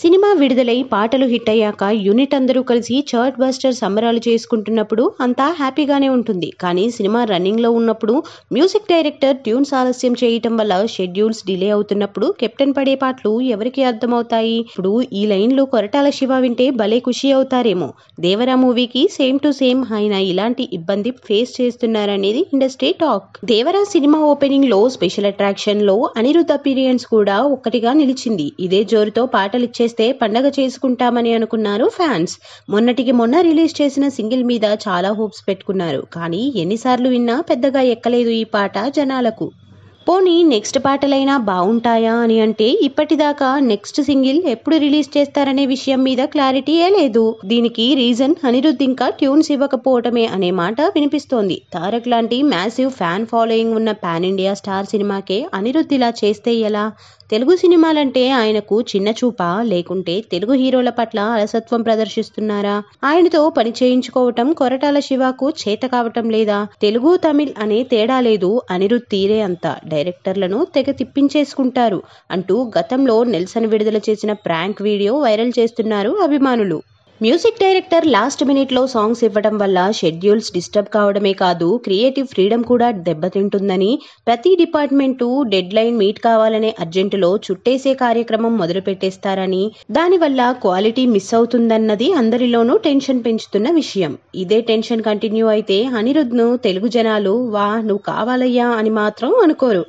Cinema విడుదలై పాటలు hit అయ్యాక యూనిట్ అందరూ కలిసి చార్ట్ బస్టర్ సంబరాలు చేసుకుంటున్నప్పుడు అంతా హ్యాపీగానే ఉంటుంది. కానీ సినిమా రన్నింగ్లో ఉన్నప్పుడు మ్యూజిక్ డైరెక్టర్ ట్యూన్స్ ఆలస్యం చేయటం వల్ల షెడ్యూల్స్ డిలే అవుతున్నప్పుడు కెప్టెన్ పడే పాటలు ఎవరికి అర్థమవుతాయి? ఇప్పుడు ఈ లైన్లు కొరటాల శివ వింటే భలే ఖుషి అవుతారేమో. దేవరా మూవీకి సేమ్ టు సేమ్ ఆయన ఇలాంటి ఇబ్బంది ఫేస్ చేస్తున్నారనేది ఇండస్ట్రీ టాక్. దేవరా సినిమా ఓపెనింగ్ లో స్పెషల్ అట్రాక్షన్ లో అనిరుద్ధ్ అపీరియన్స్ కూడా ఒక్కటిగా నిలిచింది. ఇదే జోరుతో పాటలు చేస్తే పండగ చేసుకుంటామని అనుకున్నారు ఫ్యాన్స్. మొన్నటికి మొన్న రిలీజ్ చేసిన సింగిల్ మీద చాలా హోప్స్ పెట్టుకున్నారు. కానీ ఎన్నిసార్లు విన్నా పెద్దగా ఎక్కలేదు ఈ పాట జనాలకు. పోనీ నెక్స్ట్ పాటలైనా బాగుంటాయా అని అంటే ఇప్పటిదాకా నెక్స్ట్ సింగిల్ ఎప్పుడు రిలీజ్ చేస్తారనే విషయం మీద క్లారిటీయే లేదు. దీనికి రీజన్ అనిరుద్ధ్ ఇంకా ట్యూన్స్ ఇవ్వకపోవటమే అనే మాట వినిపిస్తోంది. తారక్ లాంటి మ్యాసివ్ ఫ్యాన్ ఫాలోయింగ్ ఉన్న పాన్ ఇండియా స్టార్ సినిమాకే అనిరుద్ధ్ ఇలా చేస్తే ఎలా? తెలుగు సినిమాలంటే ఆయనకు చిన్న చూపా, లేకుంటే తెలుగు హీరోల పట్ల అలసత్వం ప్రదర్శిస్తున్నారా? ఆయనతో పని చేయించుకోవటం కొరటాల శివకు చేత కావటం లేదా? తెలుగు తమిళ్ అనే తేడా లేదు, అనిరుద్ధ్ తీరే అంతా డైరెక్టర్లను తెగ తిప్పించేసుకుంటారు అంటూ గతంలో నెల్సన్ విడుదల చేసిన ప్రాంక్ వీడియో వైరల్ చేస్తున్నారు అభిమానులు. మ్యూజిక్ డైరెక్టర్ లాస్ట్ మినిట్ లో సాంగ్స్ ఇవ్వడం వల్ల షెడ్యూల్స్ డిస్టర్బ్ కావడమే కాదు, క్రియేటివ్ ఫ్రీడమ్ కూడా దెబ్బతింటుందని, ప్రతి డిపార్ట్మెంటు డెడ్ లైన్ మీట్ కావాలనే అర్జెంటులో చుట్టేసే కార్యక్రమం మొదలు పెట్టేస్తారని, దానివల్ల క్వాలిటీ మిస్ అవుతుందన్నది అందరిలోనూ టెన్షన్ పెంచుతున్న విషయం. ఇదే టెన్షన్ కంటిన్యూ అయితే అనిరుద్ధ్ ను తెలుగు జనాలు వా నువ్వు కావాలయ్యా అని మాత్రం అనుకోరు.